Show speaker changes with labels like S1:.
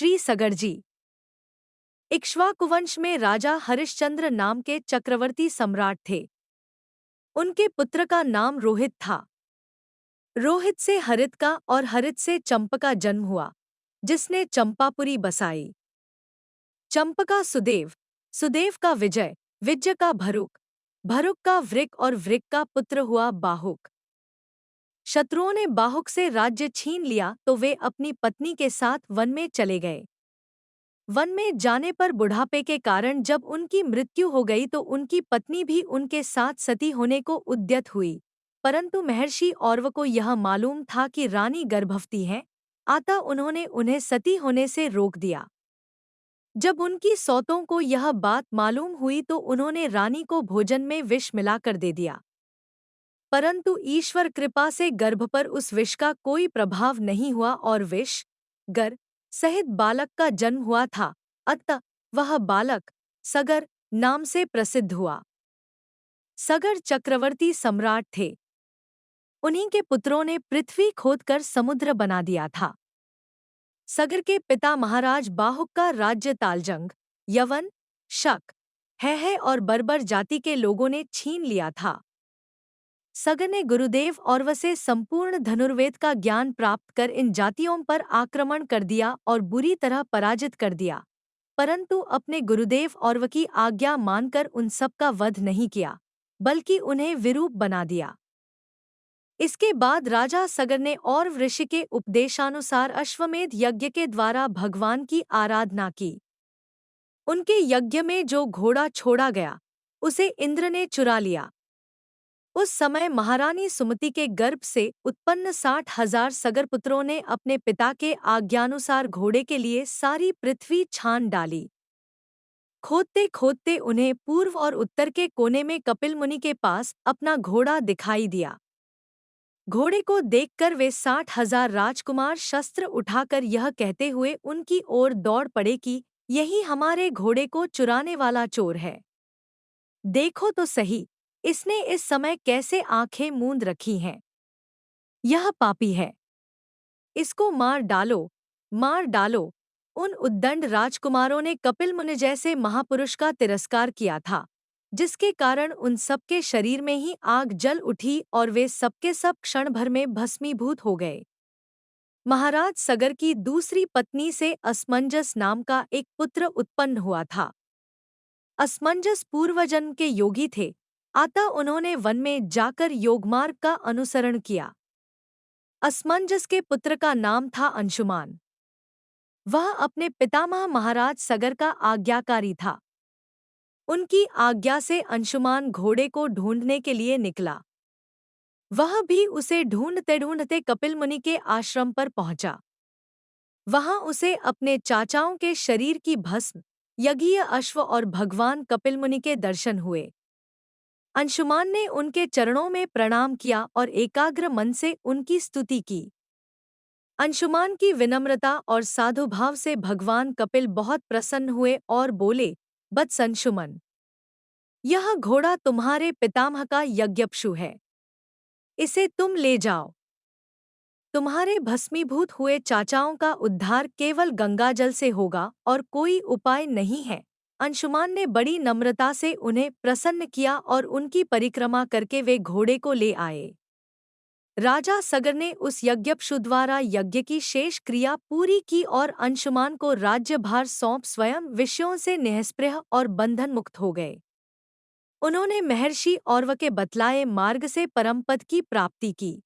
S1: श्री सगरजी। इक्ष्वाकुवंश में राजा हरिश्चंद्र नाम के चक्रवर्ती सम्राट थे। उनके पुत्र का नाम रोहित था। रोहित से हरित का और हरित से चंपा का जन्म हुआ, जिसने चंपापुरी बसाई। चंपा सुदेव, सुदेव का विजय, विजय का भरुक, भरुक का वृक और वृक का पुत्र हुआ बाहुक। शत्रुओं ने बाहुक से राज्य छीन लिया तो वे अपनी पत्नी के साथ वन में चले गए। वन में जाने पर बुढ़ापे के कारण जब उनकी मृत्यु हो गई तो उनकी पत्नी भी उनके साथ सती होने को उद्यत हुई, परंतु महर्षि औरव को यह मालूम था कि रानी गर्भवती है, अतः उन्होंने उन्हें सती होने से रोक दिया। जब उनकी सौतों को यह बात मालूम हुई तो उन्होंने रानी को भोजन में विष मिलाकर दे दिया, परंतु ईश्वर कृपा से गर्भ पर उस विष का कोई प्रभाव नहीं हुआ और विष गर सहित बालक का जन्म हुआ था। अतः वह बालक सगर नाम से प्रसिद्ध हुआ। सगर चक्रवर्ती सम्राट थे। उन्हीं के पुत्रों ने पृथ्वी खोदकर समुद्र बना दिया था। सगर के पिता महाराज बाहुक का राज्य तालजंग, यवन, शक, है और बर्बर जाति के लोगों ने छीन लिया था। सगर ने गुरुदेव औरव से संपूर्ण धनुर्वेद का ज्ञान प्राप्त कर इन जातियों पर आक्रमण कर दिया और बुरी तरह पराजित कर दिया, परंतु अपने गुरुदेव औरव की आज्ञा मानकर उन सब का वध नहीं किया, बल्कि उन्हें विरूप बना दिया। इसके बाद राजा सगर ने औरव ऋषि के उपदेशानुसार अश्वमेध यज्ञ के द्वारा भगवान की आराधना की। उनके यज्ञ में जो घोड़ा छोड़ा गया उसे इंद्र ने चुरा लिया। उस समय महारानी सुमति के गर्भ से उत्पन्न 60,000 सगर पुत्रों ने अपने पिता के आज्ञानुसार घोड़े के लिए सारी पृथ्वी छान डाली। खोदते खोदते उन्हें पूर्व और उत्तर के कोने में कपिल मुनि के पास अपना घोड़ा दिखाई दिया। घोड़े को देखकर वे 60,000 राजकुमार शस्त्र उठाकर यह कहते हुए उनकी ओर दौड़ पड़े कि यही हमारे घोड़े को चुराने वाला चोर है। देखो तो सही, इसने इस समय कैसे आंखें मूंद रखी हैं। यह पापी है, इसको मार डालो, मार डालो। उन उद्दंड राजकुमारों ने कपिल मुनि जैसे महापुरुष का तिरस्कार किया था, जिसके कारण उन सबके शरीर में ही आग जल उठी और वे सबके सब क्षण भर में भस्मीभूत हो गए। महाराज सगर की दूसरी पत्नी से असमंजस नाम का एक पुत्र उत्पन्न हुआ था। असमंजस पूर्वजन्म के योगी थे, अतः उन्होंने वन में जाकर योगमार्ग का अनुसरण किया। असमंजस के पुत्र का नाम था अंशुमान। वह अपने पितामह महाराज सगर का आज्ञाकारी था। उनकी आज्ञा से अंशुमान घोड़े को ढूंढने के लिए निकला। वह भी उसे ढूंढते ढूंढते कपिल मुनि के आश्रम पर पहुंचा। वहां उसे अपने चाचाओं के शरीर की भस्म, यज्ञीय अश्व और भगवान कपिल मुनि के दर्शन हुए। अंशुमान ने उनके चरणों में प्रणाम किया और एकाग्र मन से उनकी स्तुति की। अंशुमान की विनम्रता और साधुभाव से भगवान कपिल बहुत प्रसन्न हुए और बोले, वत्स अंशुमन, यह घोड़ा तुम्हारे पितामह का यज्ञपशु है, इसे तुम ले जाओ। तुम्हारे भस्मीभूत हुए चाचाओं का उद्धार केवल गंगाजल से होगा और कोई उपाय नहीं है। अंशुमान ने बड़ी नम्रता से उन्हें प्रसन्न किया और उनकी परिक्रमा करके वे घोड़े को ले आए। राजा सगर ने उस यज्ञपशु द्वारा यज्ञ की शेष क्रिया पूरी की और अंशुमान को राज्यभार सौंप स्वयं विषयों से निःस्पृह और बंधन मुक्त हो गए। उन्होंने महर्षि औरव के बतलाए मार्ग से परमपद की प्राप्ति की।